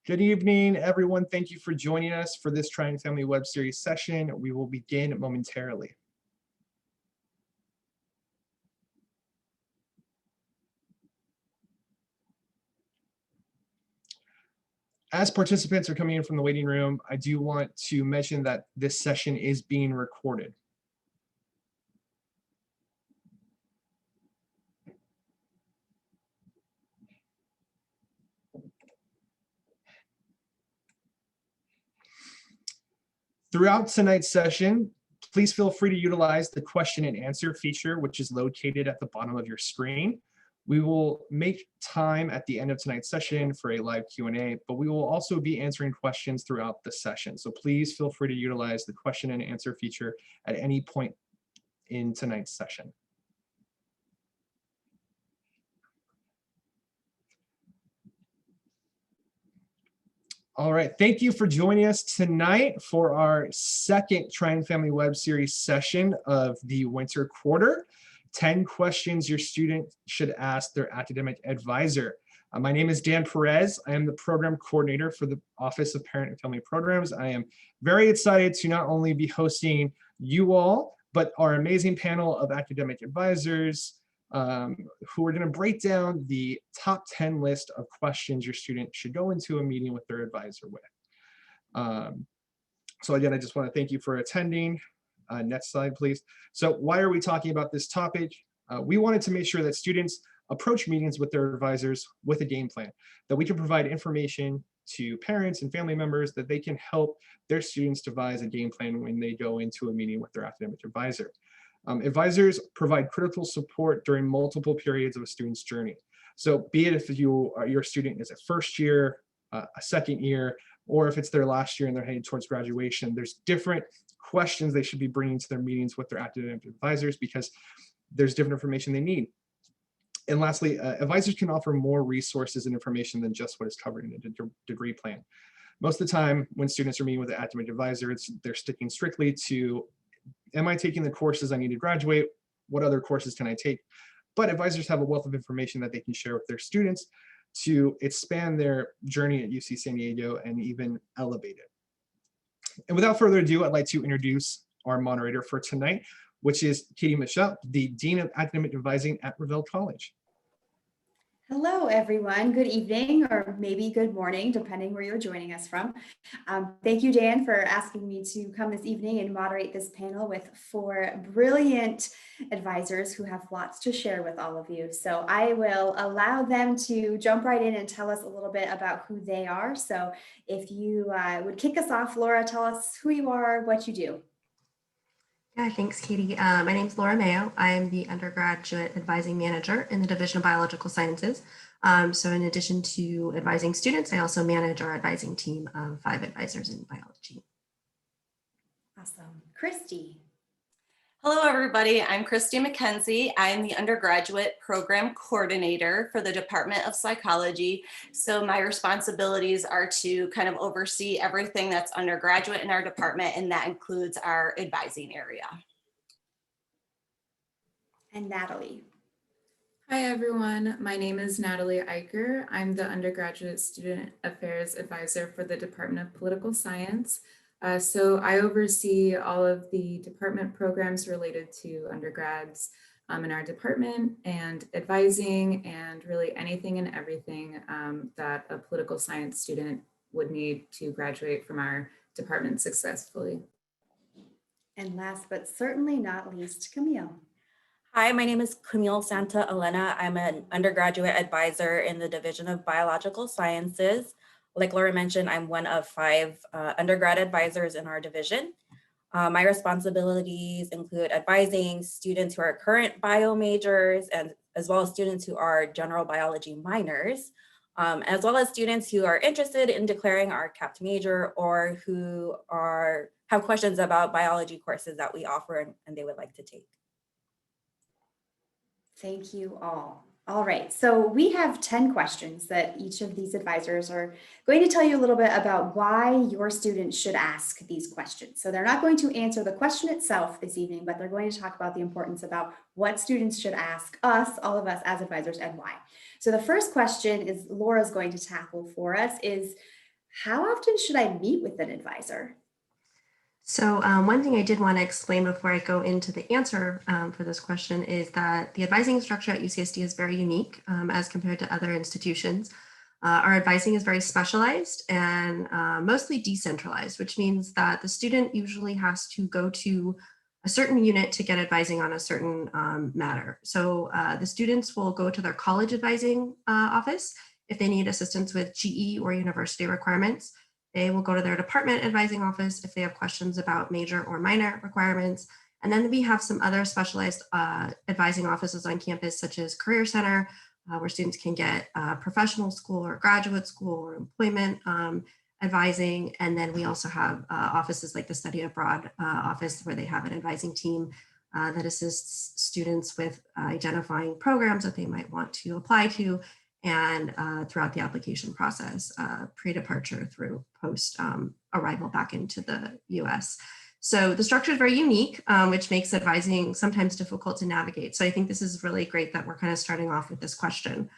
Good evening, everyone. Thank you for joining us for this Trying Family Web Series session. We will begin momentarily. As participants are coming in from the waiting room, I do want to mention that this session is being recorded. Throughout tonight's session, please feel free to utilize the question and answer feature, which is located at the bottom of your screen. We will make time at the end of tonight's session for a live Q&A, but we will also be answering questions throughout the session. So please feel free to utilize the question and answer feature at any point in tonight's session. All right, thank you for joining us tonight for our second Trying Family Web Series session of the winter quarter. 10 questions your student should ask their academic advisor. My name is Dan Perez. I am the program coordinator for the Office of Parent and Family Programs. I am very excited to not only be hosting you all, but our amazing panel of academic advisors, who are going to break down the top 10 list of questions your student should go into a meeting with their advisor with. So again, I just want to thank you for attending. Next slide, please. So why are we talking about this topic? We wanted to make sure that students approach meetings with their advisors with a game plan, that we can provide information to parents and family members that they can help their students devise a game plan when they go into a meeting with their academic advisor. Advisors provide critical support during multiple periods of a student's journey. So be it if your student is a first year, a second year, or if it's their last year and they're heading towards graduation, there's different questions they should be bringing to their meetings with their academic advisors because there's different information they need. And lastly, advisors can offer more resources and information than just what is covered in a degree plan. Most of the time when students are meeting with an academic advisor, they're sticking strictly to, am I taking the courses I need to graduate? What other courses can I take? But advisors have a wealth of information that they can share with their students to expand their journey at UC San Diego and even elevate it. And without further ado, I'd like to introduce our moderator for tonight, which is Katie Michelle, the Dean of Academic Advising at Revelle College. Hello, everyone. Good evening, or maybe good morning, depending where you're joining us from. Thank you, Dan, for asking me to come this evening and moderate this panel with 4 brilliant advisors who have lots to share with all of you. So I will allow them to jump right in and tell us a little bit about who they are. So if you would kick us off, Laura, tell us who you are, what you do. Yeah, thanks, Katie. My name is Laura Mayo. I am the undergraduate advising manager in the Division of Biological Sciences. So in addition to advising students, I also manage our advising team of 5 advisors in biology. Awesome. Christy. Hello, everybody. I'm Christy McKenzie. I'm the undergraduate program coordinator for the Department of Psychology. So my responsibilities are to kind of oversee everything that's undergraduate in our department, and that includes our advising area. And Natalie. Hi, everyone. My name is Natalie Eicher. I'm the undergraduate student affairs advisor for the Department of Political Science. So I oversee all of the department programs related to undergrads in our department and advising and really anything and everything that a political science student would need to graduate from our department successfully. And last but certainly not least, Camille. Hi, my name is Camille Santa Elena. I'm an undergraduate advisor in the Division of Biological Sciences. Like Laura mentioned, I'm one of 5 undergrad advisors in our division. My responsibilities include advising students who are current bio majors and as well as students who are general biology minors, as well as students who are interested in declaring our capped major or who have questions about biology courses that we offer and they would like to take. Thank you all. All right, so we have 10 questions that each of these advisors are going to tell you a little bit about why your students should ask these questions. So they're not going to answer the question itself this evening, but they're going to talk about the importance about what students should ask us, all of us as advisors, and why. So the first question is Laura's going to tackle for us is, how often should I meet with an advisor? So one thing I did want to explain before I go into the answer for this question is that the advising structure at UCSD is very unique as compared to other institutions. Our advising is very specialized and mostly decentralized, which means that the student usually has to go to a certain unit to get advising on a certain matter. So the students will go to their college advising office if they need assistance with GE or university requirements. They will go to their department advising office if they have questions about major or minor requirements. And then we have some other specialized advising offices on campus, such as Career Center, where students can get professional school or graduate school or employment advising. And then we also have offices like the Study Abroad office, where they have an advising team that assists students with identifying programs that they might want to apply to, and throughout the application process, pre-departure through post arrival back into the US. So the structure is very unique, which makes advising sometimes difficult to navigate. So I think this is really great that we're kind of starting off with this question.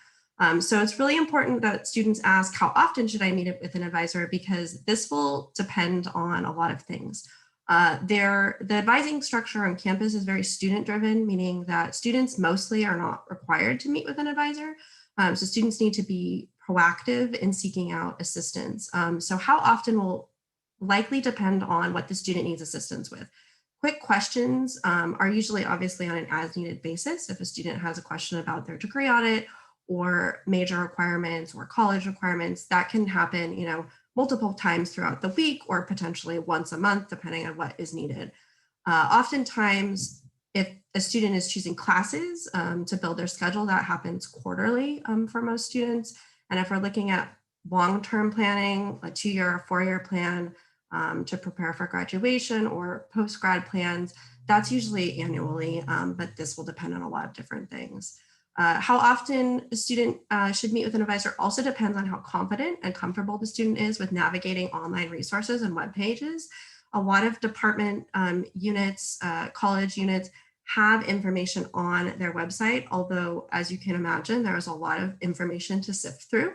So it's really important that students ask, how often should I meet with an advisor? Because this will depend on a lot of things. The advising structure on campus is very student driven, meaning that students mostly are not required to meet with an advisor. So students need to be proactive in seeking out assistance. So how often will likely depend on what the student needs assistance with. Quick questions are usually obviously on an as needed basis. If a student has a question about their degree audit or major requirements or college requirements, that can happen, multiple times throughout the week or potentially once a month, depending on what is needed. Oftentimes, if a student is choosing classes to build their schedule, that happens quarterly for most students. And if we're looking at long-term planning, a 2-year or 4-year plan to prepare for graduation or post-grad plans, that's usually annually, but this will depend on a lot of different things. How often a student should meet with an advisor also depends on how confident and comfortable the student is with navigating online resources and web pages. A lot of department units, college units have information on their website, although as you can imagine, there's a lot of information to sift through.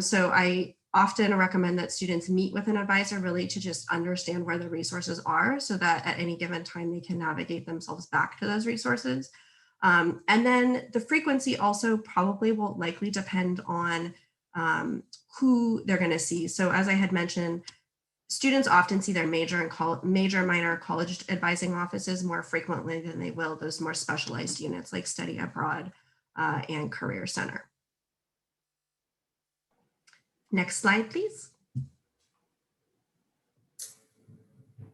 So I often recommend that students meet with an advisor really to just understand where the resources are so that at any given time they can navigate themselves back to those resources. And then the frequency also probably will likely depend on who they're going to see. So as I had mentioned, students often see their major and minor college advising offices more frequently than they will those more specialized units like Study Abroad and Career Center. Next slide, please.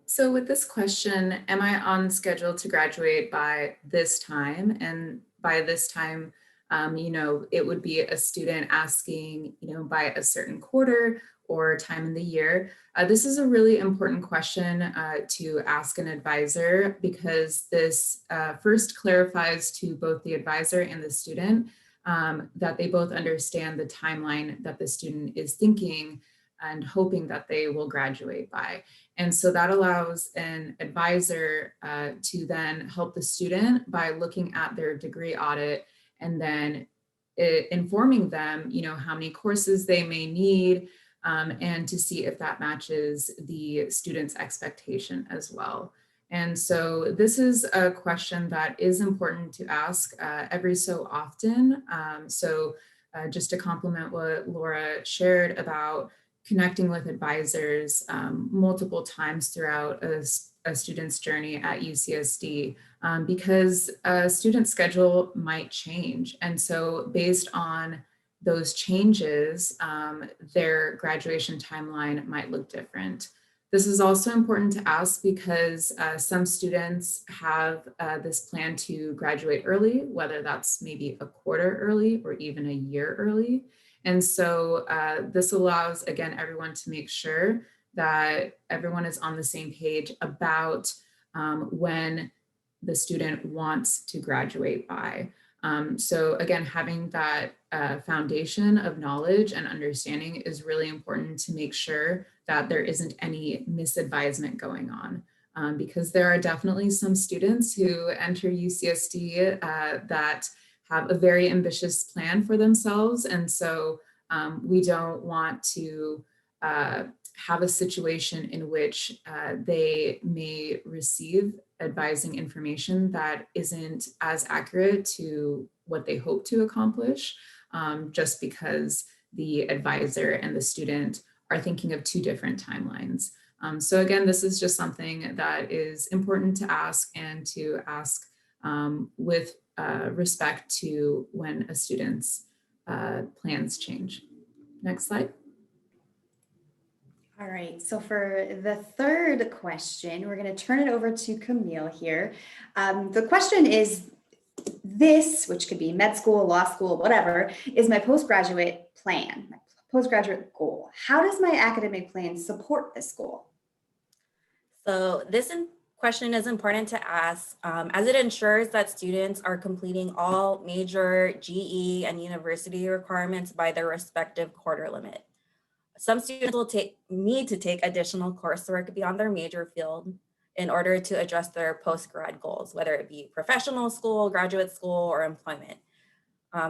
So with this question, am I on schedule to graduate by this time? And by this time, it would be a student asking, by a certain quarter or time in the year. This is a really important question to ask an advisor, because this first clarifies to both the advisor and the student that they both understand the timeline that the student is thinking and hoping that they will graduate by. And so that allows an advisor to then help the student by looking at their degree audit and then informing them, how many courses they may need, and to see if that matches the student's expectation as well. And so this is a question that is important to ask every so often. Just to complement what Laura shared about connecting with advisors multiple times throughout a student's journey at UCSD, because a student's schedule might change. And so based on those changes, their graduation timeline might look different. This is also important to ask because some students have this plan to graduate early, whether that's maybe a quarter early or even a year early. And so this allows, again, everyone to make sure that everyone is on the same page about when the student wants to graduate by. So again, having that foundation of knowledge and understanding is really important to make sure that there isn't any misadvisement going on. Because there are definitely some students who enter UCSD that have a very ambitious plan for themselves. And so we don't want to have a situation in which they may receive advising information that isn't as accurate to what they hope to accomplish, just because the advisor and the student are thinking of two different timelines. So again, this is just something that is important to ask, and to ask with respect to when a student's plans change. Next slide. All right, so for the third question, we're going to turn it over to Camille here. The question is this, which could be med school, law school, whatever, is my postgraduate plan, my postgraduate goal. How does my academic plan support this goal? So this question is important to ask as it ensures that students are completing all major GE and university requirements by their respective quarter limit. Some students will need to take additional coursework beyond their major field in order to address their post-grad goals, whether it be professional school, graduate school, or employment.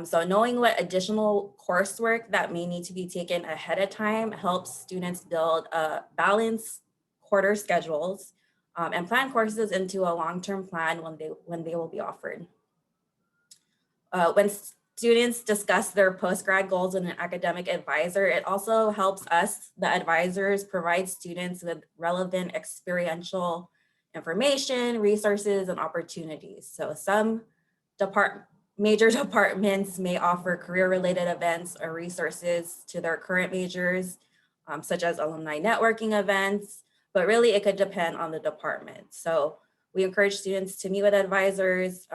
So knowing what additional coursework that may need to be taken ahead of time helps students build a balanced quarter schedules and plan courses into a long-term plan when they will be offered. When students discuss their post-grad goals with an academic advisor, it also helps us, the advisors, provide students with relevant experiential information, resources, and opportunities. So some major departments may offer career-related events or resources to their current majors, such as alumni networking events, but really it could depend on the department. So we encourage students to meet with advisors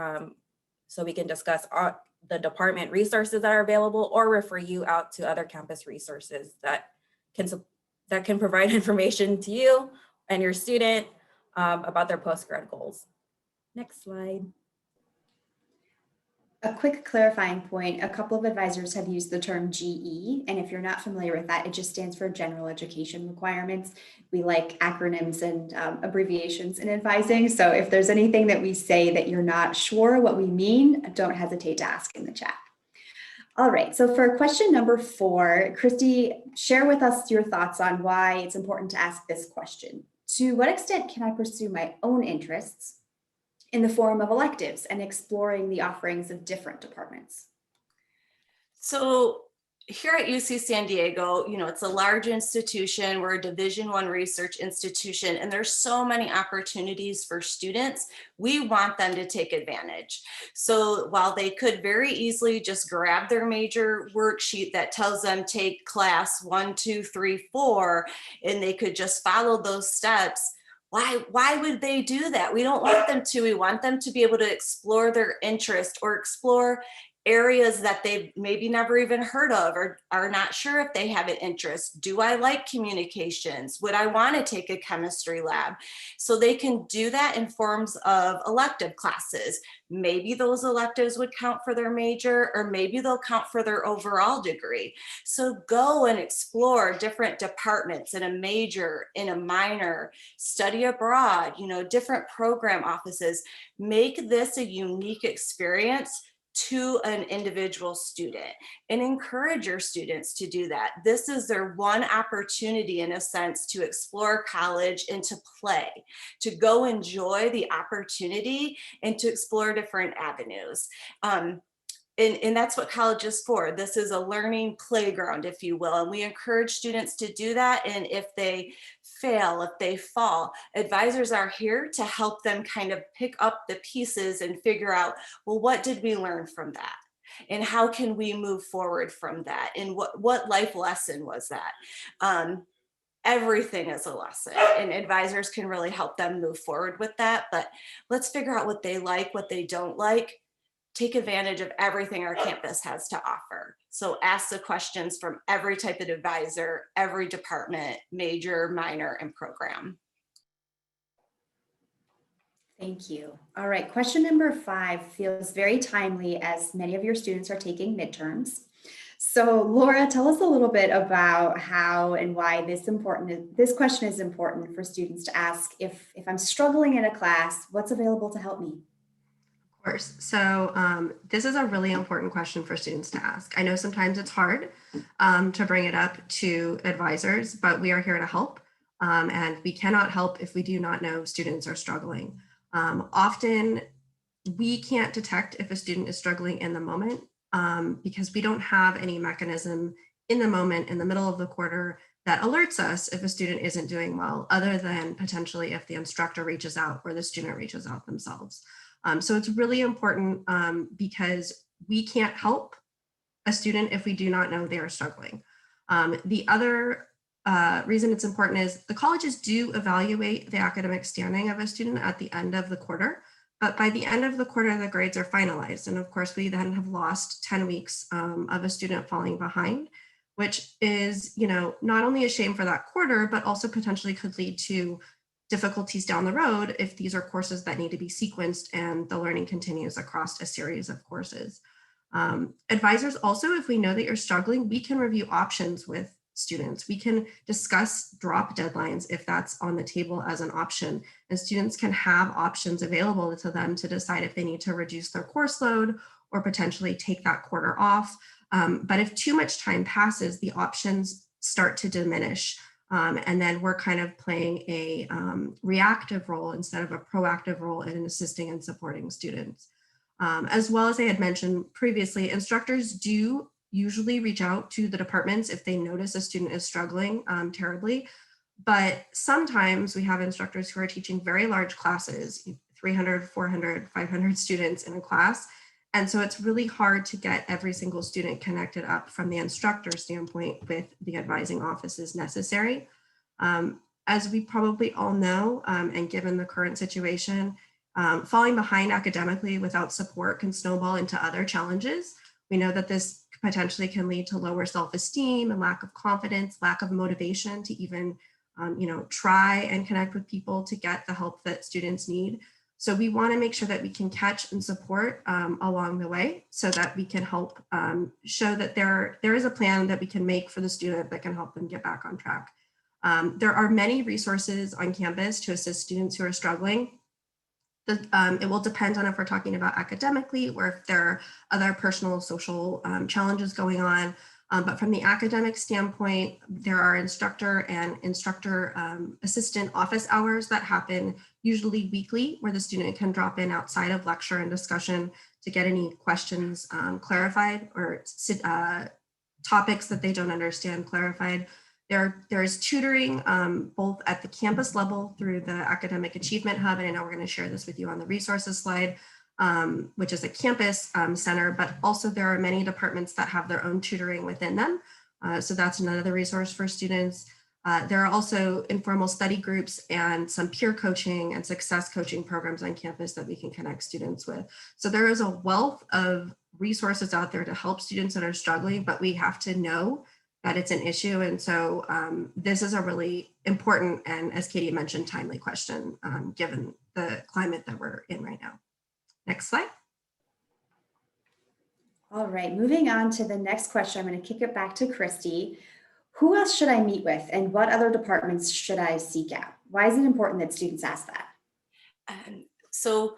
so we can discuss the department resources that are available, or refer you out to other campus resources that can provide information to you and your student about their post-grad goals. Next slide. A quick clarifying point, a couple of advisors have used the term GE, and if you're not familiar with that, it just stands for general education requirements. We like acronyms and abbreviations in advising, so if there's anything that we say that you're not sure what we mean, don't hesitate to ask in the chat. All right, so for question number 4, Christy, share with us your thoughts on why it's important to ask this question. To what extent can I pursue my own interests in the form of electives and exploring the offerings of different departments? So here at UC San Diego, you know, it's a large institution. We're a Division I research institution, and there's so many opportunities for students. We want them to take advantage. So while they could very easily just grab their major worksheet that tells them take class 1, 2, 3, 4, and they could just follow those steps, why would they do that? We don't want them to. We want them to be able to explore their interest or explore areas that they've maybe never even heard of or are not sure if they have an interest. Do I like communications? Would I want to take a chemistry lab? So they can do that in forms of elective classes. Maybe those electives would count for their major, or maybe they'll count for their overall degree. So go and explore different departments in a major, in a minor, study abroad, you know, different program offices. Make this a unique experience to an individual student, and encourage your students to do that. This is their one opportunity, in a sense, to explore college and to play, to go enjoy the opportunity and to explore different avenues. And that's what college is for. This is a learning playground, if you will. And we encourage students to do that. And if they fail, if they fall, advisors are here to help them kind of pick up the pieces and figure out, well, what did we learn from that? And how can we move forward from that? And what life lesson was that? Everything is a lesson, and advisors can really help them move forward with that. But let's figure out what they like, what they don't like. Take advantage of everything our campus has to offer. So ask the questions from every type of advisor, every department, major, minor, and program. Thank you. All right, question number 5 feels very timely as many of your students are taking midterms. So Laura, tell us a little bit about how and why this question is important for students to ask. If I'm struggling in a class, what's available to help me? course. So this is a really important question for students to ask. I know sometimes it's hard to bring it up to advisors, but we are here to help. And we cannot help if we do not know students are struggling. Often we can't detect if a student is struggling in the moment because we don't have any mechanism in the moment, in the middle of the quarter, that alerts us if a student isn't doing well, other than potentially if the instructor reaches out or the student reaches out themselves. So it's really important because we can't help a student if we do not know they are struggling. The other reason it's important is the colleges do evaluate the academic standing of a student at the end of the quarter, but by the end of the quarter, the grades are finalized. And of course, we then have lost 10 weeks of a student falling behind, which is, not only a shame for that quarter, but also potentially could lead to difficulties down the road if these are courses that need to be sequenced and the learning continues across a series of courses. Advisors also, if we know that you're struggling, we can review options with students. We can discuss drop deadlines if that's on the table as an option, and students can have options available to them to decide if they need to reduce their course load or potentially take that quarter off. But if too much time passes, the options start to diminish. And then we're kind of playing a reactive role instead of a proactive role in assisting and supporting students. As well as I had mentioned previously, instructors do usually reach out to the departments if they notice a student is struggling terribly. But sometimes we have instructors who are teaching very large classes, 300, 400, 500 students in a class. And so it's really hard to get every single student connected up from the instructor standpoint with the advising offices necessary. As we probably all know, and given the current situation, falling behind academically without support can snowball into other challenges. We know that this potentially can lead to lower self-esteem and lack of confidence, lack of motivation to even try and connect with people to get the help that students need. So we want to make sure that we can catch and support along the way so that we can help show that there is a plan that we can make for the student that can help them get back on track. There are many resources on campus to assist students who are struggling. It will depend on if we're talking about academically or if there are other personal social challenges going on. But from the academic standpoint, there are instructor and instructor assistant office hours that happen usually weekly, where the student can drop in outside of lecture and discussion to get any questions clarified or topics that they don't understand clarified. There is tutoring both at the campus level through the Academic Achievement Hub, and I know we're going to share this with you on the resources slide, which is a campus center, but also there are many departments that have their own tutoring within them. So that's another resource for students. There are also informal study groups and some peer coaching and success coaching programs on campus that we can connect students with. So there is a wealth of resources out there to help students that are struggling, but we have to know that it's an issue. And so this is a really important and, as Katie mentioned, timely question given the climate that we're in right now. Next slide. All right, moving on to the next question. I'm going to kick it back to Christy. Who else should I meet with and what other departments should I seek out? Why is it important that students ask that? So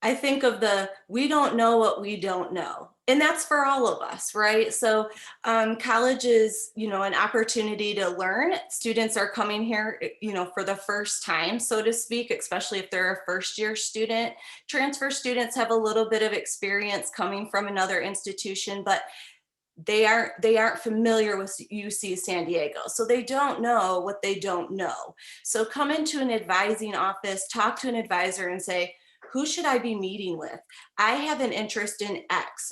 I think of we don't know what we don't know. And that's for all of us, right? So college is, an opportunity to learn. Students are coming here, for the first time, so to speak, especially if they're a first year student. Transfer students have a little bit of experience coming from another institution, but they aren't familiar with UC San Diego. So they don't know what they don't know. So come into an advising office, talk to an advisor and say, who should I be meeting with? I have an interest in X,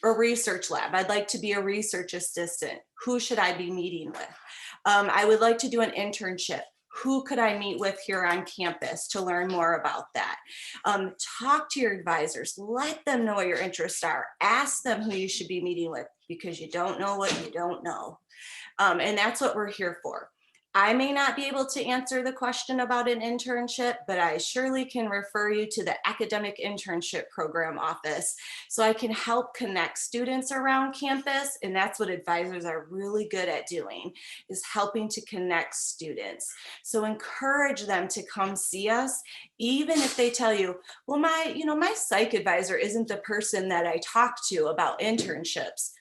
a research lab. I'd like to be a research assistant. Who should I be meeting with? I would like to do an internship. Who could I meet with here on campus to learn more about that? Talk to your advisors. Let them know what your interests are. Ask them who you should be meeting with because you don't know what you don't know. And that's what we're here for. I may not be able to answer the question about an internship, but I surely can refer you to the academic internship program office. So I can help connect students around campus. And that's what advisors are really good at doing, is helping to connect students. So encourage them to come see us, even if they tell you, well, my psych advisor isn't the person that I talk to about internships.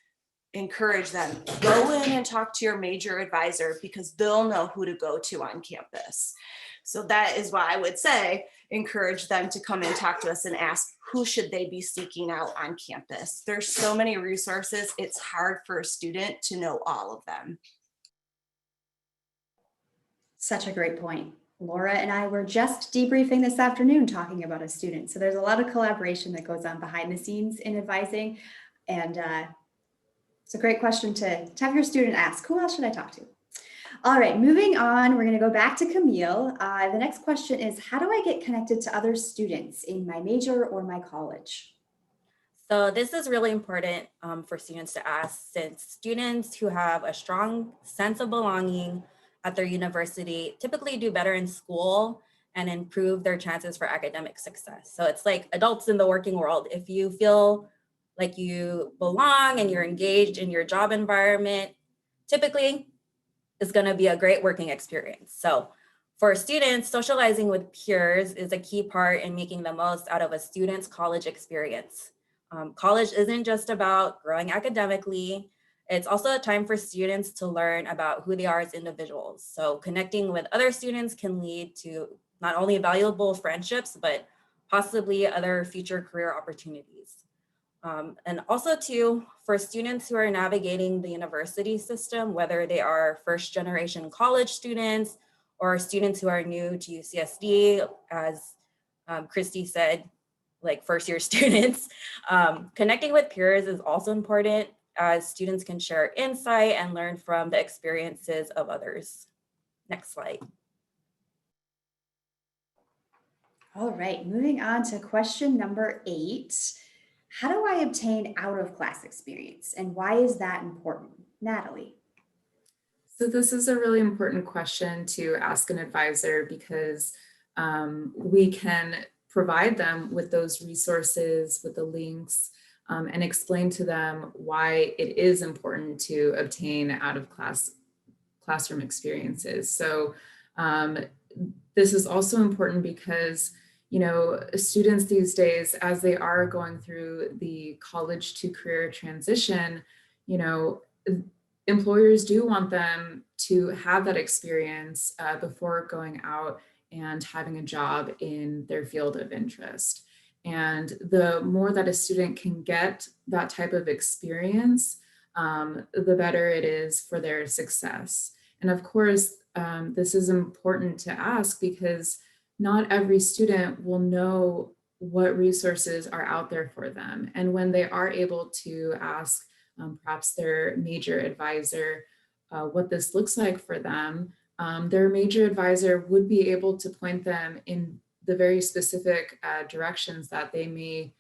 Encourage them, go in and talk to your major advisor, because they'll know who to go to on campus. So that is why I would say encourage them to come and talk to us and ask, who should they be seeking out on campus? There's so many resources. It's hard for a student to know all of them. Such a great point. Laura and I were just debriefing this afternoon talking about a student. So there's a lot of collaboration that goes on behind the scenes in advising. And it's a great question to have your student ask, who else should I talk to? All right, moving on, we're going to go back to Camille. The next question is, how do I get connected to other students in my major or my college? So this is really important for students to ask, since students who have a strong sense of belonging at their university typically do better in school and improve their chances for academic success. So it's like adults in the working world. If you feel like you belong and you're engaged in your job environment, typically it's going to be a great working experience. So for students, socializing with peers is a key part in making the most out of a student's college experience. College isn't just about growing academically. It's also a time for students to learn about who they are as individuals. So connecting with other students can lead to not only valuable friendships, but possibly other future career opportunities. And also too, for students who are navigating the university system, whether they are first generation college students or students who are new to UCSD, as Christy said, like first year students, connecting with peers is also important, as students can share insight and learn from the experiences of others. Next slide. All right, moving on to question number 8. How do I obtain out of class experience, and why is that important? Natalie. So this is a really important question to ask an advisor, because we can provide them with those resources, with the links, and explain to them why it is important to obtain out of classroom experiences. So this is also important because, you know, students these days, as they are going through the college to career transition, you know, employers do want them to have that experience before going out and having a job in their field of interest. And the more that a student can get that type of experience, the better it is for their success. And of course, this is important to ask because not every student will know what resources are out there for them. And when they are able to ask perhaps their major advisor what this looks like for them, their major advisor would be able to point them in the very specific directions that they may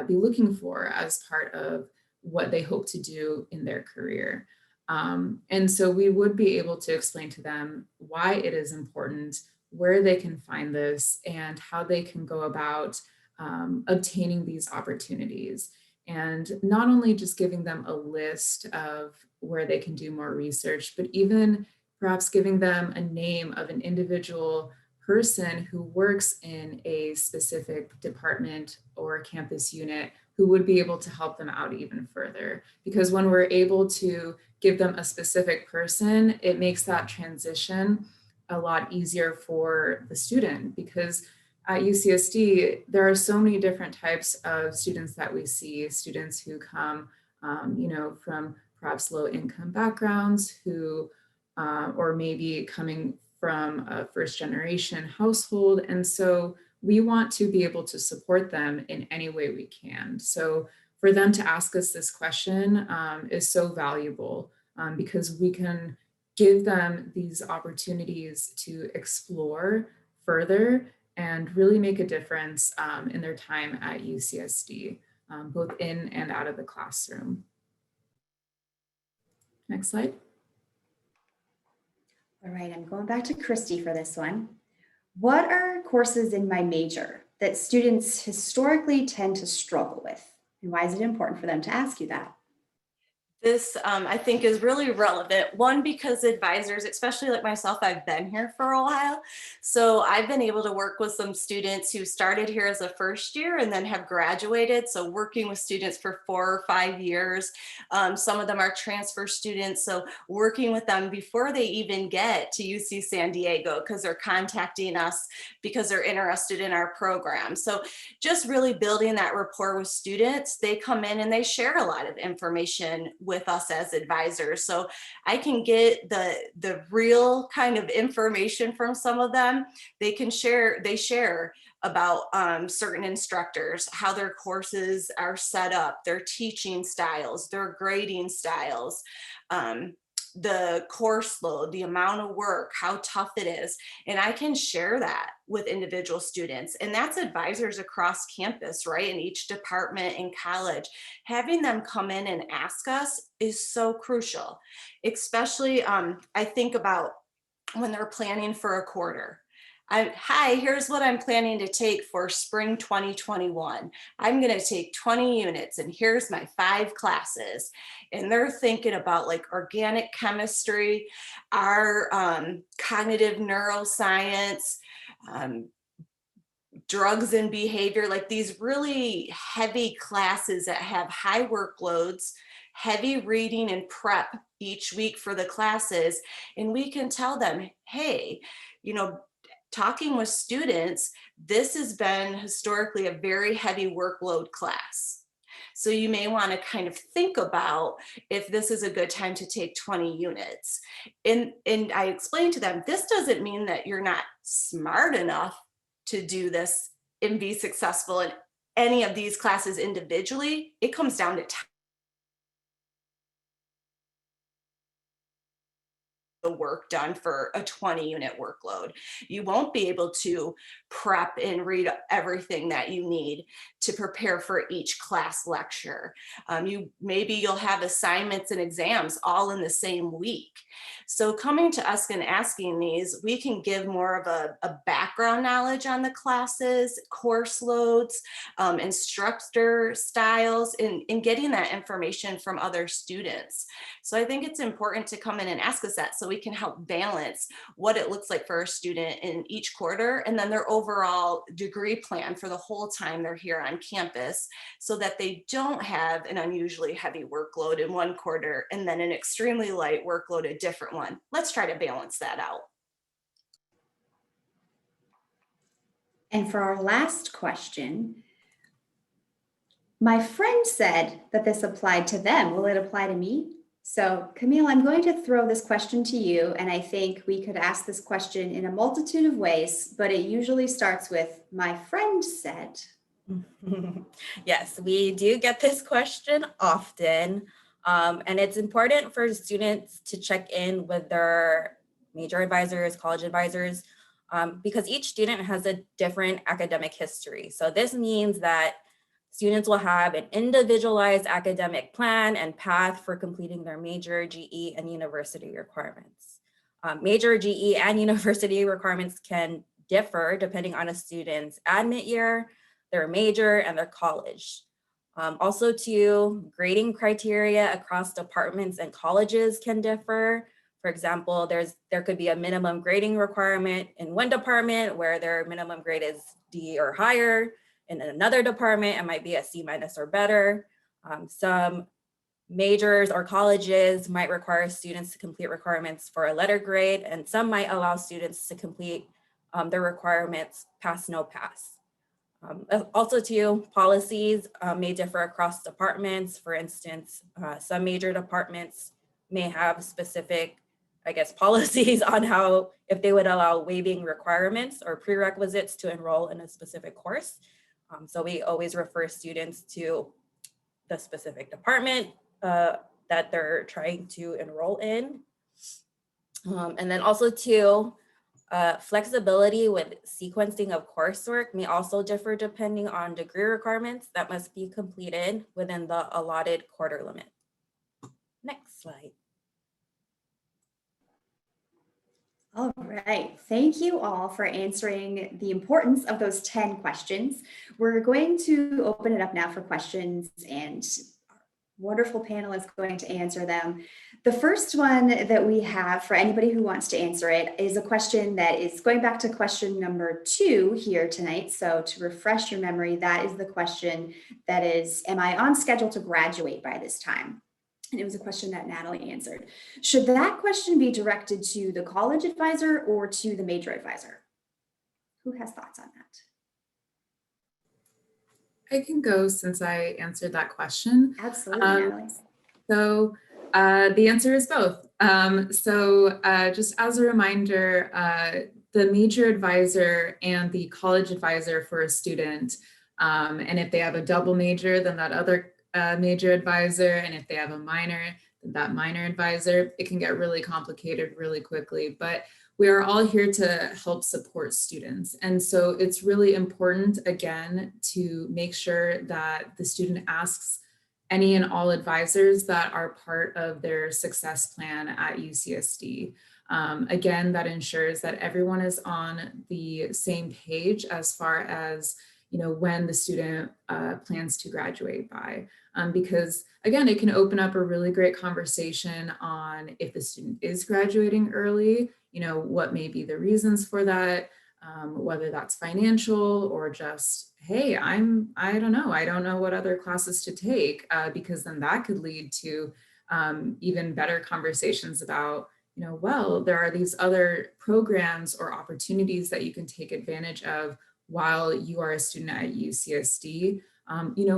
be looking for as part of what they hope to do in their career. And so we would be able to explain to them why it is important, where they can find this, and how they can go about obtaining these opportunities. And not only just giving them a list of where they can do more research, but even perhaps giving them a name of an individual person who works in a specific department or campus unit who would be able to help them out even further. Because when we're able to give them a specific person, it makes that transition a lot easier for the student, because at UCSD, there are so many different types of students that we see, students who come, you know, from perhaps low income backgrounds, who, or maybe coming from a first generation household. And so we want to be able to support them in any way we can. So for them to ask us this question is so valuable because we can give them these opportunities to explore further and really make a difference in their time at UCSD, both in and out of the classroom. Next slide. All right, I'm going back to Christy for this one. What are courses in my major that students historically tend to struggle with? And why is it important for them to ask you that? This, I think, is really relevant. One, because advisors, especially like myself, I've been here for a while. So I've been able to work with some students who started here as a first year and then have graduated. So working with students for 4 or 5 years. Some of them are transfer students. So working with them before they even get to UC San Diego, because they're contacting us because they're interested in our program. So just really building that rapport with students. They come in and they share a lot of information with us as advisors. So I can get the real kind of information from some of them. They share about certain instructors, how their courses are set up, their teaching styles, their grading styles, the course load, the amount of work, how tough it is. And I can share that with individual students. And that's advisors across campus, right? In each department in college. Having them come in and ask us is so crucial, especially I think about when they're planning for a quarter. Hi, here's what I'm planning to take for spring 2021. I'm going to take 20 units and here's my 5 classes. And they're thinking about like organic chemistry, our cognitive neuroscience, drugs and behavior, like these really heavy classes that have high workloads, heavy reading and prep each week for the classes. And we can tell them, hey, you know, talking with students, this has been historically a very heavy workload class. So you may want to kind of think about if this is a good time to take 20 units. And I explained to them, this doesn't mean that you're not smart enough to do this and be successful in any of these classes individually. It comes down to time. The work done for a 20 unit workload. You won't be able to prep and read everything that you need to prepare for each class lecture. You'll have assignments and exams all in the same week. So coming to us and asking these, we can give more of a background knowledge on the classes, course loads, instructor styles, and getting that information from other students. So I think it's important to come in and ask us that so we can help balance what it looks like for a student in each quarter and then their overall degree plan for the whole time they're here on campus, so that they don't have an unusually heavy workload in one quarter and then an extremely light workload a different one. Let's try to balance that out. And for our last question, my friend said that this applied to them. Will it apply to me? So Camille, I'm going to throw this question to you, and I think we could ask this question in a multitude of ways, but it usually starts with my friend said. Yes, we do get this question often, and it's important for students to check in with their major advisors, college advisors, because each student has a different academic history. So this means that students will have an individualized academic plan and path for completing their major, GE, and university requirements. Major, GE, and university requirements can differ depending on a student's admit year, their major, and their college. Also too, grading criteria across departments and colleges can differ. For example, there could be a minimum grading requirement in one department where their minimum grade is D or higher. In another department, it might be a C- or better. Some majors or colleges might require students to complete requirements for a letter grade, and some might allow students to complete their requirements pass, no pass. Also too, policies may differ across departments. For instance, some major departments may have specific, policies on how, if they would allow waiving requirements or prerequisites to enroll in a specific course. So we always refer students to the specific department that they're trying to enroll in. And then also too, flexibility with sequencing of coursework may also differ depending on degree requirements that must be completed within the allotted quarter limit. Next slide. All right, thank you all for answering the importance of those 10 questions. We're going to open it up now for questions, and our wonderful panel is going to answer them. The first one that we have for anybody who wants to answer it is a question that is going back to question number 2 here tonight. So to refresh your memory, that is the question that is, am I on schedule to graduate by this time? And it was a question that Natalie answered. Should that question be directed to the college advisor or to the major advisor? Who has thoughts on that? I can go since I answered that question. Absolutely, Natalie. So the answer is both. Just as a reminder, the major advisor and the college advisor for a student, and if they have a double major, then that other major advisor, and if they have a minor, then that minor advisor. It can get really complicated really quickly, but we are all here to help support students. And so it's really important, again, to make sure that the student asks any and all advisors that are part of their success plan at UCSD. Again, that ensures that everyone is on the same page as far as when the student plans to graduate by. Because again, it can open up a really great conversation on if the student is graduating early, what may be the reasons for that, whether that's financial or just, hey, I don't know what other classes to take, because then that could lead to even better conversations about, well, there are these other programs or opportunities that you can take advantage of while you are a student at UCSD,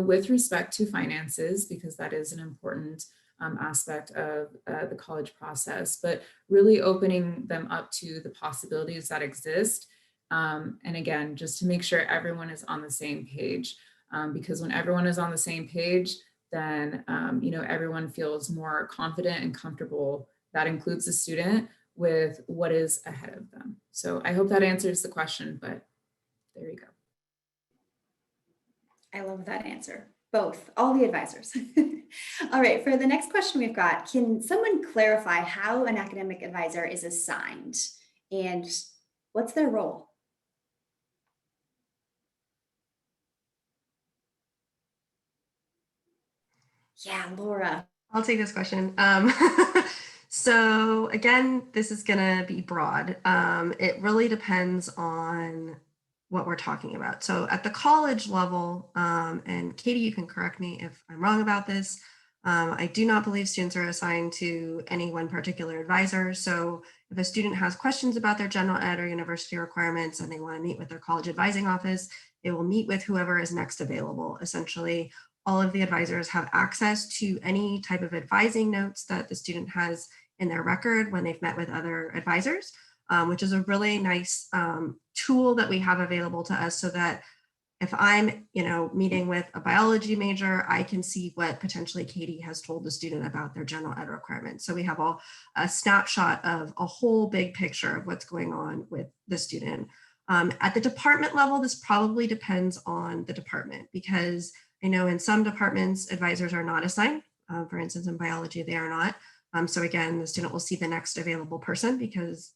with respect to finances, because that is an important aspect of the college process, but really opening them up to the possibilities that exist. And again, just to make sure everyone is on the same page, because when everyone is on the same page, then everyone feels more confident and comfortable. That includes the student with what is ahead of them. So I hope that answers the question, but there you go. I love that answer. Both, all the advisors. All right, for the next question we've got, can someone clarify how an academic advisor is assigned and what's their role? Yeah, Laura. I'll take this question. So again, this is going to be broad. It really depends on what we're talking about. So at the college level, and Katie, you can correct me if I'm wrong about this, I do not believe students are assigned to any one particular advisor. So if a student has questions about their general ed or university requirements and they want to meet with their college advising office, they will meet with whoever is next available. Essentially, all of the advisors have access to any type of advising notes that the student has in their record when they've met with other advisors, which is a really nice tool that we have available to us, so that if I'm, meeting with a biology major, I can see what potentially Katie has told the student about their general ed requirements. So we have a snapshot of a whole big picture of what's going on with the student. At the department level, this probably depends on the department, because I know in some departments, advisors are not assigned. For instance, in biology, they are not. So again, the student will see the next available person, because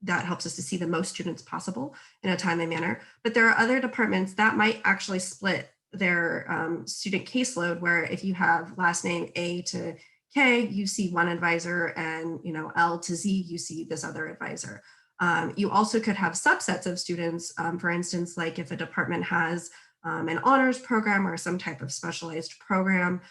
that helps us to see the most students possible in a timely manner. But there are other departments that might actually split their student caseload, where if you have last name A to K, you see one advisor, and L to Z, you see this other advisor. You also could have subsets of students, for instance, like if a department has an honors program or some type of specialized program,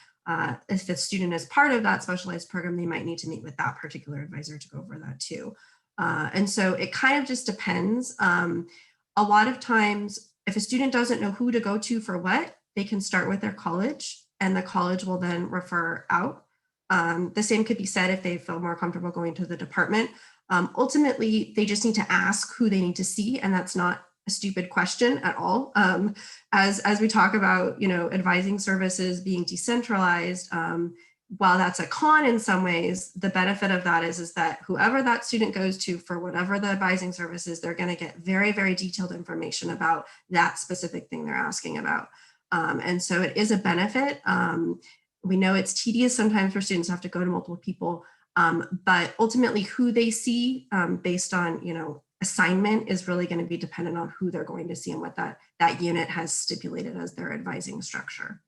if the student is part of that specialized program, they might need to meet with that particular advisor to go over that too. And so it kind of just depends. A lot of times, if a student doesn't know who to go to for what, they can start with their college, and the college will then refer out. The same could be said if they feel more comfortable going to the department. Ultimately, they just need to ask who they need to see, and that's not a stupid question at all. As we talk about, advising services being decentralized, while that's a con in some ways, the benefit of that is that whoever that student goes to for whatever the advising service is, they're going to get very, very detailed information about that specific thing they're asking about. And so it is a benefit. We know it's tedious sometimes for students to have to go to multiple people. But ultimately who they see based on, assignment is really going to be dependent on who they're going to see and what that unit has stipulated as their advising structure.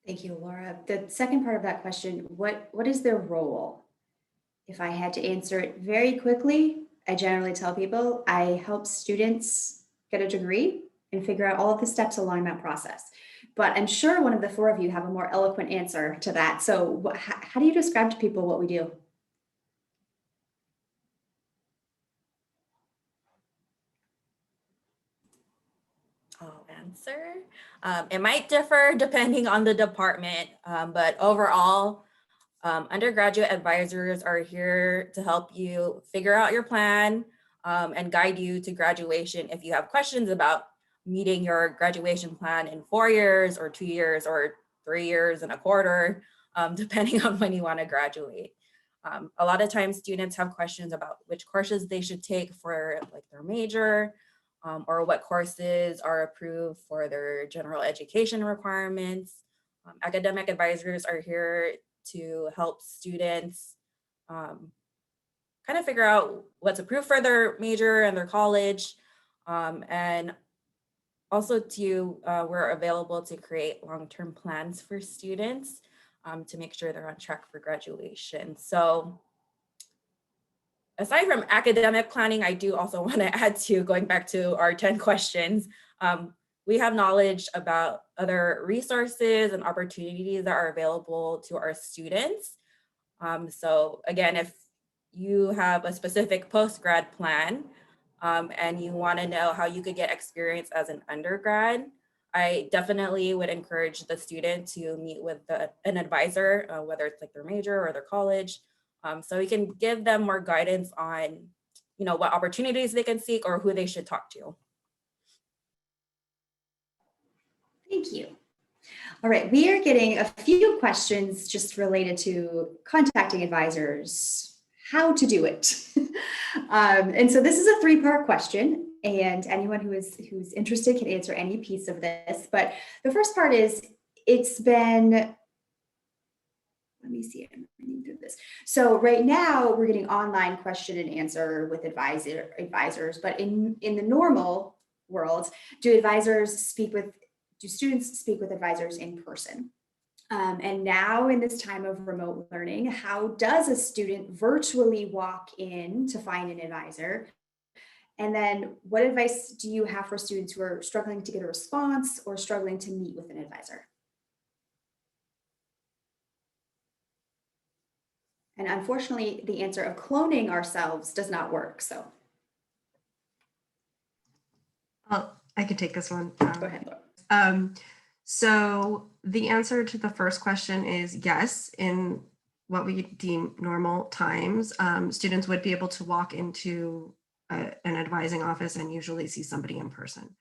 Thank you, Laura. The second part of that question, what is their role? If I had to answer it very quickly, I generally tell people I help students get a degree and figure out all of the steps along that process. But I'm sure one of the four of you have a more eloquent answer to that. So how do you describe to people what we do? I'll answer. It might differ depending on the department, but overall, undergraduate advisors are here to help you figure out your plan and guide you to graduation if you have questions about meeting your graduation plan in 4 years or 2 years or 3 years and a quarter, depending on when you want to graduate. A lot of times students have questions about which courses they should take for like their major, or what courses are approved for their general education requirements. Academic advisors are here to help students kind of figure out what's approved for their major and their college. And also we're available to create long-term plans for students to make sure they're on track for graduation. So aside from academic planning, I do also want to add to going back to our 10 questions. We have knowledge about other resources and opportunities that are available to our students. So again, if you have a specific post-grad plan and you want to know how you could get experience as an undergrad, I definitely would encourage the student to meet with an advisor, whether it's like their major or their college, so we can give them more guidance on, what opportunities they can seek or who they should talk to. Thank you. All right, we are getting a few questions just related to contacting advisors, how to do it. And so this is a 3-part question, and anyone who's interested can answer any piece of this. But the first part is, let me see, I'm reading through this. So right now we're getting online question and answer with advisors, but in the normal world, do students speak with advisors in person? And now in this time of remote learning, how does a student virtually walk in to find an advisor? And then what advice do you have for students who are struggling to get a response or struggling to meet with an advisor? And unfortunately, the answer of cloning ourselves does not work. So I could take this one. go ahead, Laura. So the answer to the first question is yes. In what we deem normal times, students would be able to walk into an advising office and usually see somebody in person.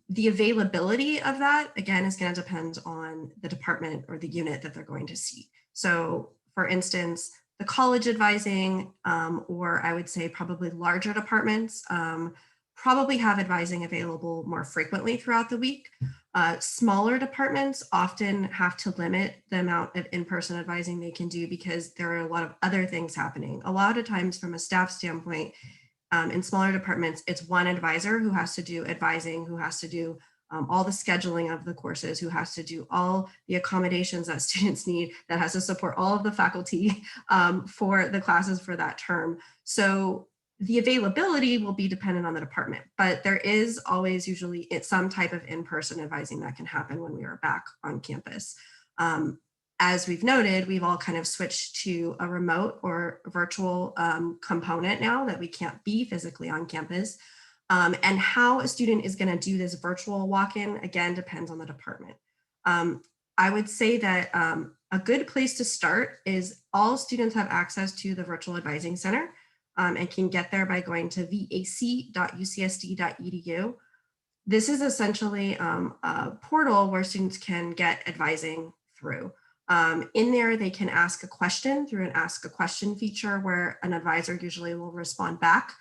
The availability of that, again, is going to depend on the department or the unit that they're going to see. So for instance, the college advising, or I would say probably larger departments, probably have advising available more frequently throughout the week. Smaller departments often have to limit the amount of in-person advising they can do because there are a lot of other things happening. A lot of times from a staff standpoint, in smaller departments, it's one advisor who has to do advising, who has to do all the scheduling of the courses, who has to do all the accommodations that students need, that has to support all of the faculty for the classes for that term. So the availability will be dependent on the department, but there is always usually some type of in-person advising that can happen when we are back on campus. As we've noted, we've all kind of switched to a remote or virtual component now that we can't be physically on campus. And how a student is going to do this virtual walk-in, again, depends on the department. I would say that a good place to start is all students have access to the Virtual Advising Center and can get there by going to vac.ucsd.edu. This is essentially a portal where students can get advising through. In there, they can ask a question through an Ask a Question feature where an advisor usually will respond back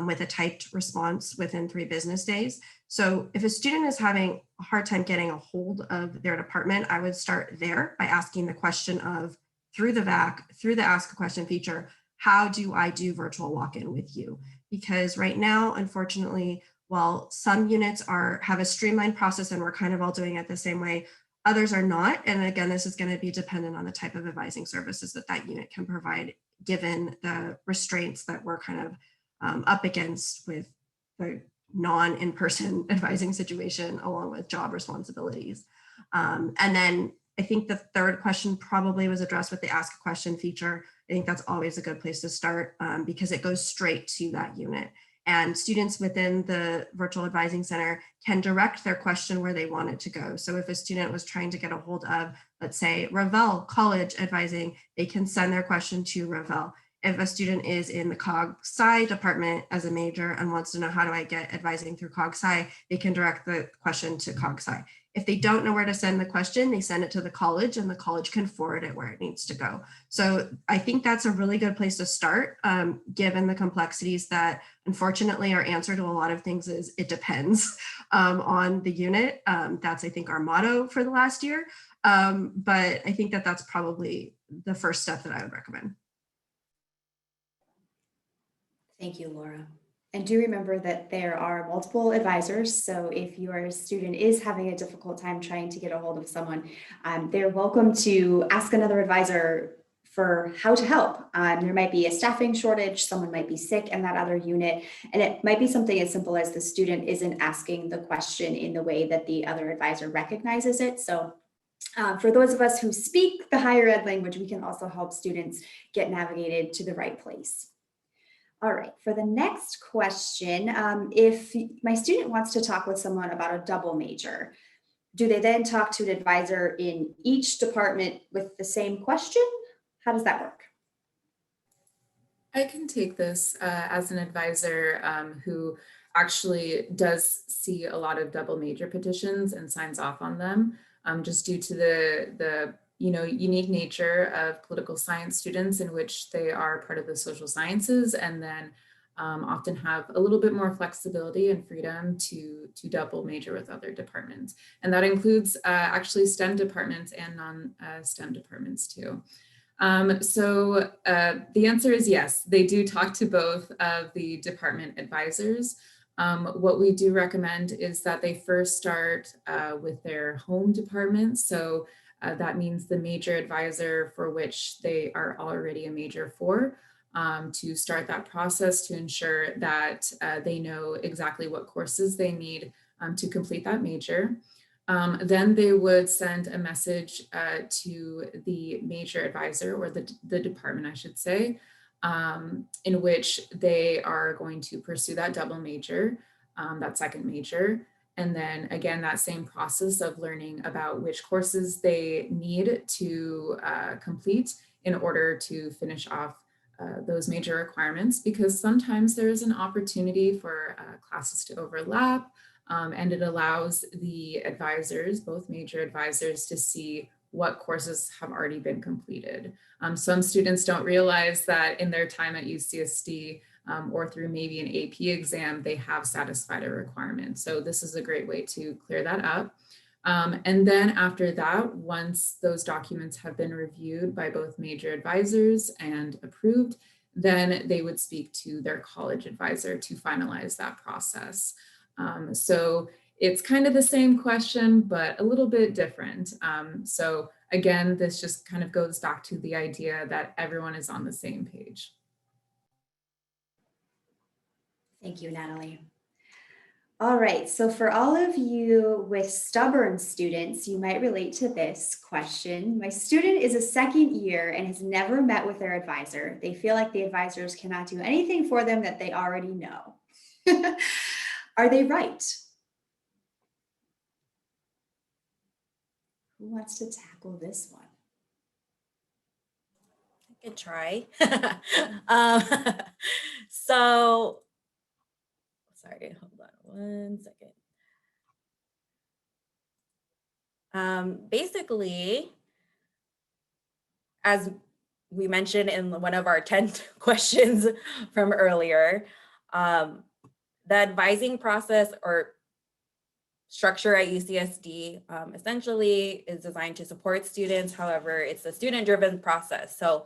with a typed response within 3 business days. So if a student is having a hard time getting a hold of their department, I would start there by asking the question of through the VAC, through the Ask a Question feature, how do I do virtual walk-in with you? Because right now, unfortunately, while some units have a streamlined process and we're kind of all doing it the same way, others are not. And again, this is going to be dependent on the type of advising services that unit can provide, given the restraints that we're kind of up against with the non-in-person advising situation, along with job responsibilities. And then I think the third question probably was addressed with the Ask a Question feature. I think that's always a good place to start because it goes straight to that unit. And students within the virtual advising center can direct their question where they want it to go. So if a student was trying to get a hold of, let's say, Revelle College Advising, they can send their question to Revelle. If a student is in the Cog-Sci department as a major and wants to know how do I get advising through Cog-Sci, they can direct the question to Cog-Sci. If they don't know where to send the question, they send it to the college and the college can forward it where it needs to go. So I think that's a really good place to start, given the complexities that unfortunately our answer to a lot of things is it depends on the unit. That's, I think, our motto for the last year. But I think that that's probably the first step that I would recommend. Thank you, Laura. And do remember that there are multiple advisors. So if your student is having a difficult time trying to get a hold of someone, they're welcome to ask another advisor for how to help. There might be a staffing shortage, someone might be sick in that other unit, and it might be something as simple as the student isn't asking the question in the way that the other advisor recognizes it. So for those of us who speak the higher ed language, we can also help students get navigated to the right place. All right, for the next question, if my student wants to talk with someone about a double major, do they then talk to an advisor in each department with the same question? How does that work? I can take this as an advisor who actually does see a lot of double major petitions and signs off on them, just due to the unique nature of political science students, in which they are part of the social sciences and then often have a little bit more flexibility and freedom to double major with other departments. And that includes actually STEM departments and non-STEM departments too. So the answer is yes, they do talk to both of the department advisors. What we do recommend is that they first start with their home department. So that means the major advisor for which they are already a major for, to start that process to ensure that they know exactly what courses they need to complete that major. Then they would send a message to the major advisor, or the department, I should say, in which they are going to pursue that double major, that second major. And then again, that same process of learning about which courses they need to complete in order to finish off those major requirements, because sometimes there is an opportunity for classes to overlap, and it allows the advisors, both major advisors, to see what courses have already been completed. Some students don't realize that in their time at UCSD, or through maybe an AP exam, they have satisfied a requirement. So this is a great way to clear that up. And then after that, once those documents have been reviewed by both major advisors and approved, then they would speak to their college advisor to finalize that process. So it's kind of the same question, but a little bit different. So again, this just kind of goes back to the idea that everyone is on the same page. Thank you, Natalie. All right, so for all of you with stubborn students, you might relate to this question. My student is a second year and has never met with their advisor. They feel like the advisors cannot do anything for them that they already know. Are they right? Who wants to tackle this one? I could try. So, sorry, hold on one second. Basically, as we mentioned in one of our 10 questions from earlier, the advising process, or structure at UCSD essentially is designed to support students. However, it's a student-driven process. So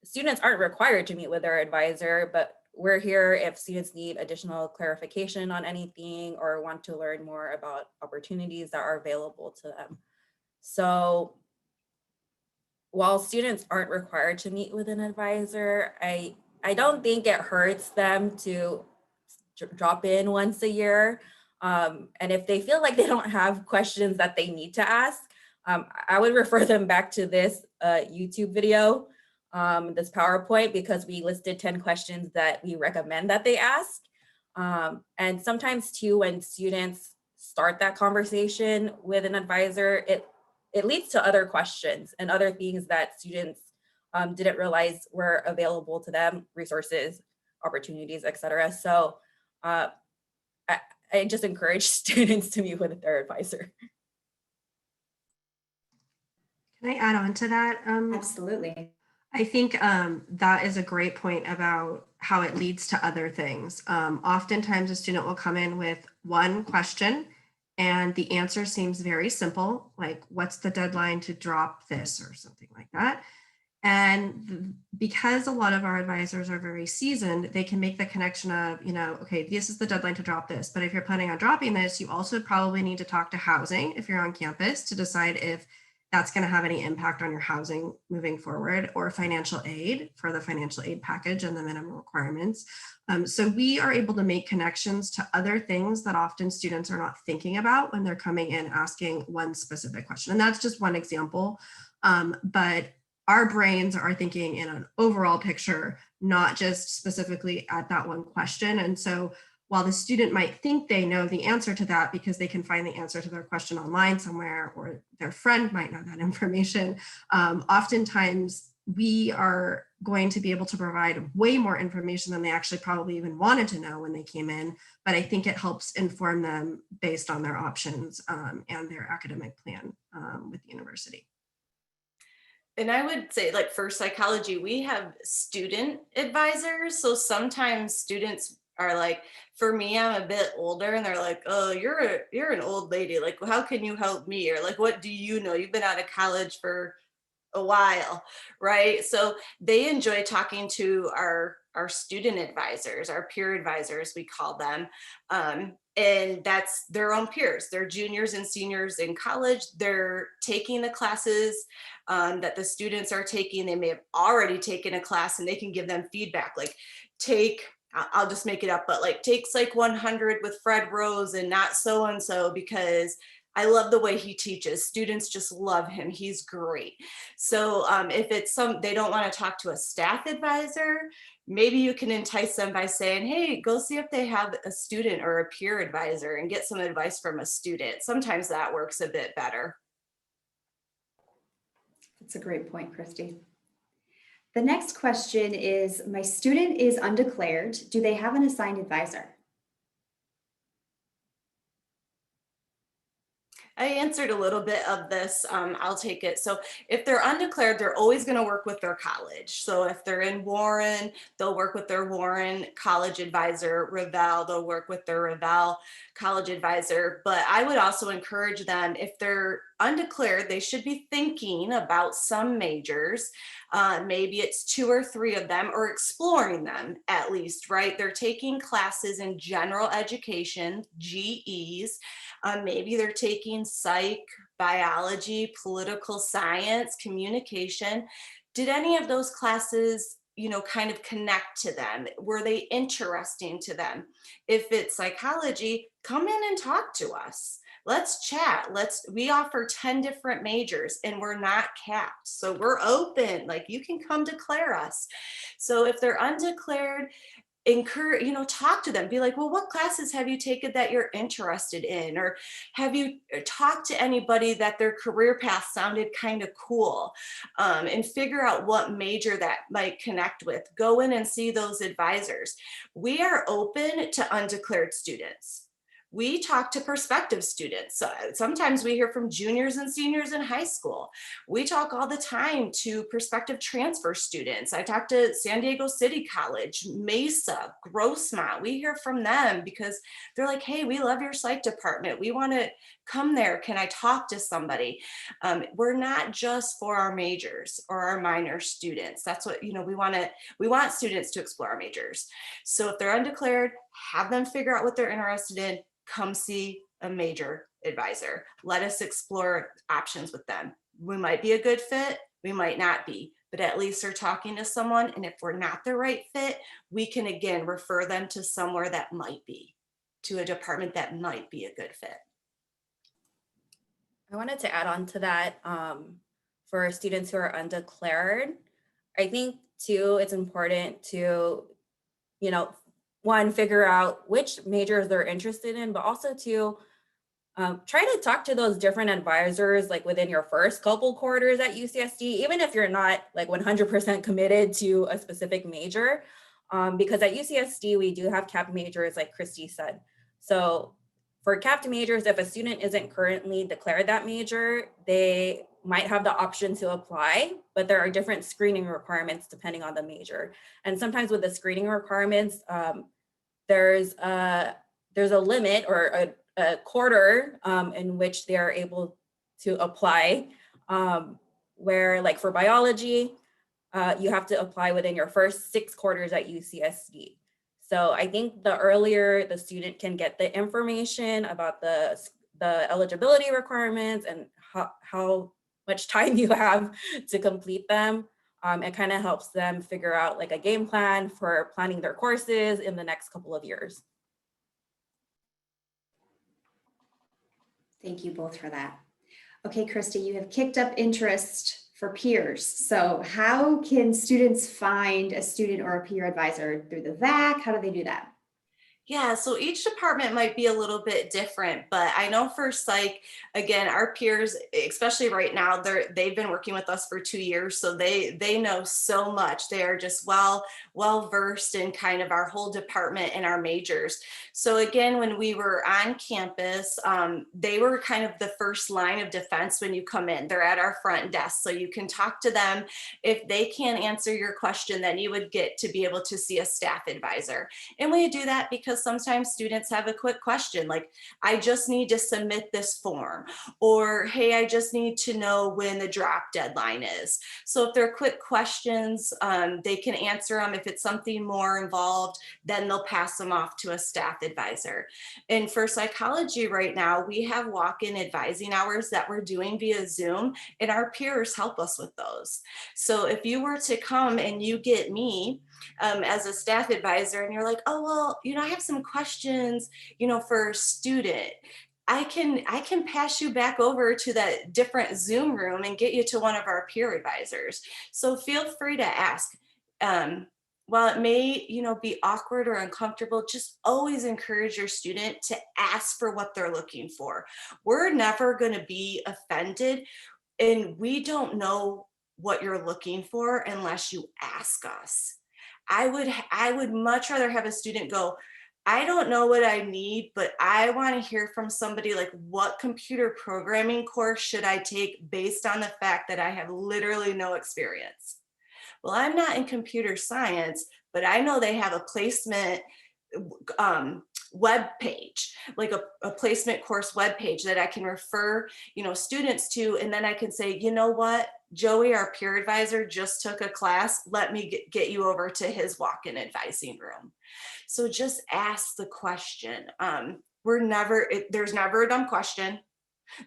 students aren't required to meet with their advisor, but we're here if students need additional clarification on anything or want to learn more about opportunities that are available to them. So while students aren't required to meet with an advisor, I don't think it hurts them to drop in once a year. And if they feel like they don't have questions that they need to ask, I would refer them back to this YouTube video, this PowerPoint, because we listed 10 questions that we recommend that they ask. And sometimes too, when students start that conversation with an advisor, it leads to other questions and other things that students didn't realize were available to them, resources, opportunities, et cetera. So I just encourage students to meet with their advisor. Can I add on to that? Absolutely. I think that is a great point about how it leads to other things. Oftentimes a student will come in with one question and the answer seems very simple, like what's the deadline to drop this or something like that. And because a lot of our advisors are very seasoned, they can make the connection of, okay, this is the deadline to drop this, but if you're planning on dropping this, you also probably need to talk to housing if you're on campus to decide if that's going to have any impact on your housing moving forward, or financial aid for the financial aid package and the minimum requirements. So we are able to make connections to other things that often students are not thinking about when they're coming in asking one specific question. And that's just one example. But our brains are thinking in an overall picture, not just specifically at that one question. And so while the student might think they know the answer to that because they can find the answer to their question online somewhere, or their friend might know that information, oftentimes we are going to be able to provide way more information than they actually probably even wanted to know when they came in. But I think it helps inform them based on their options and their academic plan with the university. And I would say, like, for psychology, we have student advisors. So sometimes students are like, for me, I'm a bit older, and they're like, oh, you're an old lady. Like, how can you help me? Or like, what do you know? You've been out of college for a while, right? So they enjoy talking to our student advisors, our peer advisors, we call them. And that's their own peers. They're juniors and seniors in college. They're taking the classes that the students are taking. They may have already taken a class, and they can give them feedback. Like, I'll just make it up, but like, take Psych 100 with Fred Rose and not so-and-so, because I love the way he teaches. Students just love him. He's great. So if it's they don't want to talk to a staff advisor, maybe you can entice them by saying, hey, go see if they have a student or a peer advisor and get some advice from a student. Sometimes that works a bit better. That's a great point, Christy. The next question is, my student is undeclared. Do they have an assigned advisor? I answered a little bit of this. I'll take it. So if they're undeclared, they're always going to work with their college. So if they're in Warren, they'll work with their Warren college advisor. Revelle, they'll work with their Revelle college advisor. But I would also encourage them, if they're undeclared, they should be thinking about some majors. Maybe it's 2 or 3 of them, or exploring them at least, right? They're taking classes in general education, GEs. Maybe they're taking psych, biology, political science, communication. Did any of those classes, kind of connect to them? Were they interesting to them? If it's psychology, come in and talk to us. Let's chat. We offer 10 different majors, and we're not capped. So we're open, like, you can come declare us. So if they're undeclared, encourage, talk to them. Be like, well, what classes have you taken that you're interested in? Or have you talked to anybody that their career path sounded kind of cool? And figure out what major that might connect with. Go in and see those advisors. We are open to undeclared students. We talk to prospective students. Sometimes we hear from juniors and seniors in high school. We talk all the time to prospective transfer students. I talk to San Diego City College, Mesa, Grossmont. We hear from them because they're like, hey, we love your psych department. We want to come there. Can I talk to somebody? We're not just for our majors or our minor students. That's what, we want students to explore our majors. So if they're undeclared, have them figure out what they're interested in. Come see a major advisor. Let us explore options with them. We might be a good fit, we might not be, but at least they're talking to someone. And if we're not the right fit, we can again refer them to somewhere that might be, to a department that might be a good fit. I wanted to add on to that for students who are undeclared. I think too, it's important to, one, figure out which majors they're interested in, but also to try to talk to those different advisors like within your first couple quarters at UCSD, even if you're not like 100% committed to a specific major, because at UCSD, we do have capped majors like Christy said. So for capped majors, if a student isn't currently declared that major, they might have the option to apply, but there are different screening requirements depending on the major. And sometimes with the screening requirements, there's a limit or a quarter in which they are able to apply, where like for biology, you have to apply within your first 6 quarters at UCSD. So I think the earlier the student can get the information about the eligibility requirements and how much time you have to complete them, it kind of helps them figure out like a game plan for planning their courses in the next couple of years. Thank you both for that. Okay, Christy, you have kicked up interest for peers. So how can students find a student or a peer advisor? Through the VAC? How do they do that? Yeah, so each department might be a little bit different, but I know for psych, again, our peers, especially right now, they've been working with us for 2 years, so they know so much. They are just well versed in kind of our whole department and our majors. So again, when we were on campus, they were kind of the first line of defense when you come in. They're at our front desk, so you can talk to them. If they can't answer your question, then you would get to be able to see a staff advisor. And we do that because sometimes students have a quick question like, I just need to submit this form, or hey, I just need to know when the drop deadline is. So if they're quick questions, they can answer them. If it's something more involved, then they'll pass them off to a staff advisor. And for psychology right now, we have walk-in advising hours that we're doing via Zoom, and our peers help us with those. So if you were to come and you get me as a staff advisor and you're like, oh, well, I have some questions, for a student, I can pass you back over to that different Zoom room and get you to one of our peer advisors. So feel free to ask. While it may, be awkward or uncomfortable, just always encourage your student to ask for what they're looking for. We're never going to be offended, and we don't know what you're looking for unless you ask us. I would much rather have a student go, I don't know what I need, but I want to hear from somebody like, what computer programming course should I take based on the fact that I have literally no experience? Well, I'm not in computer science, but I know they have a placement web page, like a placement course web page that I can refer, students to, and then I can say, you know what, Joey, our peer advisor, just took a class. Let me get you over to his walk-in advising room. So just ask the question. There's never a dumb question.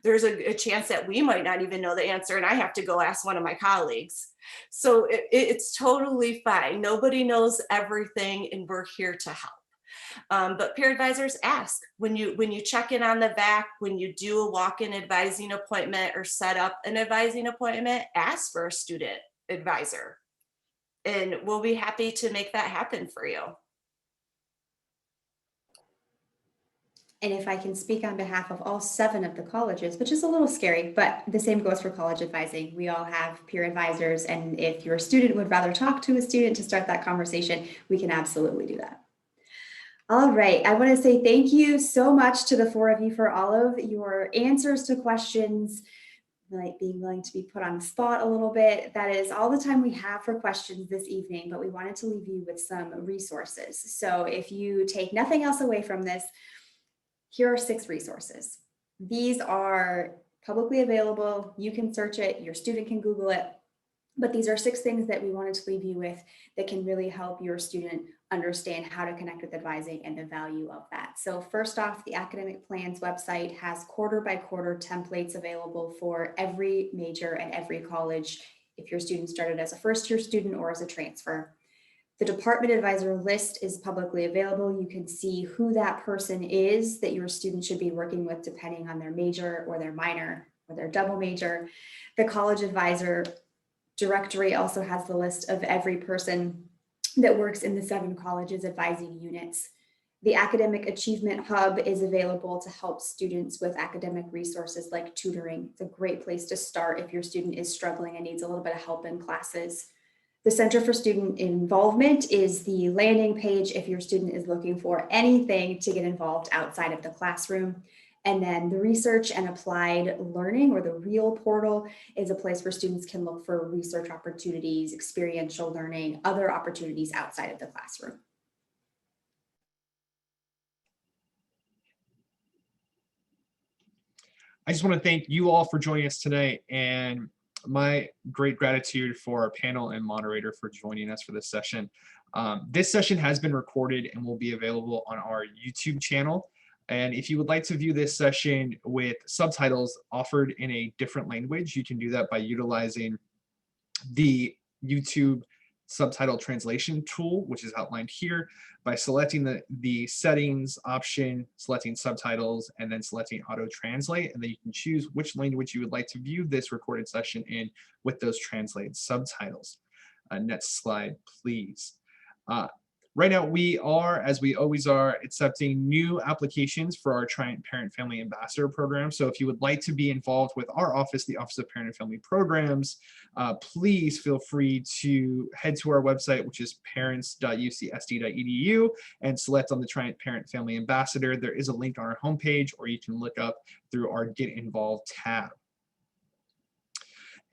There's a chance that we might not even know the answer, and I have to go ask one of my colleagues. So it's totally fine. Nobody knows everything, and we're here to help. But peer advisors ask when you check in on the VAC, when you do a walk-in advising appointment or set up an advising appointment, ask for a student advisor, and we'll be happy to make that happen for you. And if I can speak on behalf of all 7 of the colleges, which is a little scary, but the same goes for college advising. We all have peer advisors, and if your student would rather talk to a student to start that conversation, we can absolutely do that. All right, I want to say thank you so much to the four of you for all of your answers to questions, like being willing to be put on the spot a little bit. That is all the time we have for questions this evening, but we wanted to leave you with some resources. So if you take nothing else away from this, here are 6 resources. These are publicly available. You can search it, your student can Google it, but these are 6 things that we wanted to leave you with that can really help your student understand how to connect with advising and the value of that. So first off, the Academic Plans website has quarter by quarter templates available for every major and every college if your student started as a first-year student or as a transfer. The department advisor list is publicly available. You can see who that person is that your student should be working with depending on their major or their minor or their double major. The college advisor directory also has the list of every person that works in the 7 colleges advising units. The Academic Achievement Hub is available to help students with academic resources like tutoring. It's a great place to start if your student is struggling and needs a little bit of help in classes. The Center for Student Involvement is the landing page if your student is looking for anything to get involved outside of the classroom. And then the Research and Applied Learning, or the REAL portal, is a place where students can look for research opportunities, experiential learning, other opportunities outside of the classroom. I just want to thank you all for joining us today, and my great gratitude for our panel and moderator for joining us for this session. This session has been recorded and will be available on our YouTube channel. And if you would like to view this session with subtitles offered in a different language, you can do that by utilizing the YouTube subtitle translation tool, which is outlined here, by selecting the settings option, selecting subtitles, and then selecting auto translate. And then you can choose which language you would like to view this recorded session in with those translated subtitles. Next slide, please. Right now, we are, as we always are, accepting new applications for our Triant Parent Family Ambassador program. So if you would like to be involved with our office, the Office of Parent and Family Programs, please feel free to head to our website, which is parents.ucsd.edu, and select on the Triant Parent Family Ambassador. There is a link on our homepage, or you can look up through our Get Involved tab.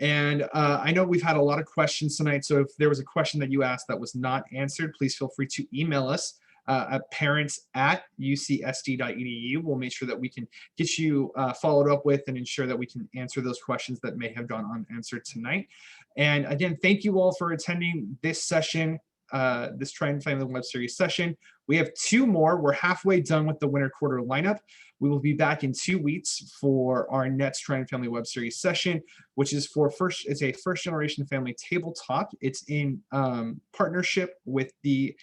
And I know we've had a lot of questions tonight, so if there was a question that you asked that was not answered, please feel free to email us at parents@ucsd.edu. We'll make sure that we can get you followed up with and ensure that we can answer those questions that may have gone unanswered tonight. And again, thank you all for attending this session, this Triant Family Web Series session. We have 2 more. We're halfway done with the winter quarter lineup. We will be back in 2 weeks for our next Triant Family Web Series session, which is it's a first generation family table talk. It's in partnership with the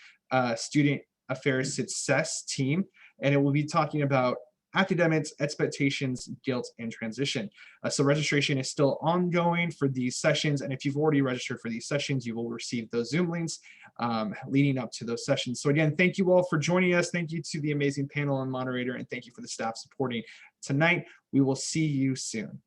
Student Affairs Success team, and it will be talking about academics, expectations, guilt, and transition. So registration is still ongoing for these sessions, and if you've already registered for these sessions, you will receive those Zoom links leading up to those sessions. So again, thank you all for joining us. Thank you to the amazing panel and moderator, and thank you for the staff supporting tonight. We will see you soon.